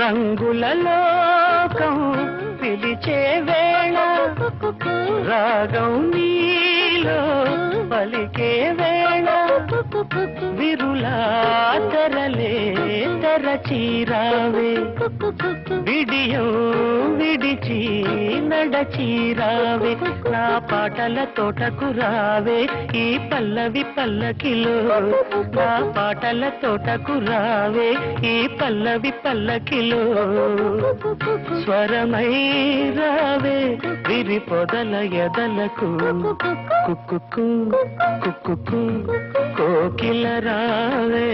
రంగుల లోకం పిలిచే వేళ రాగం నీలో పలికే వేళ విరులా తెరలే తెరచీరావే విడియం విడిచి నడచీరావే నా పాటల తోటకు రావే ఈ పల్లవి పల్లకిలో నా పాటల తోటకు రావే ఈ పల్లవి పల్లకిలో స్వరమై రావే విరి పొదల ఎదలకు కుక్కు కుక్కు కోకిల రావే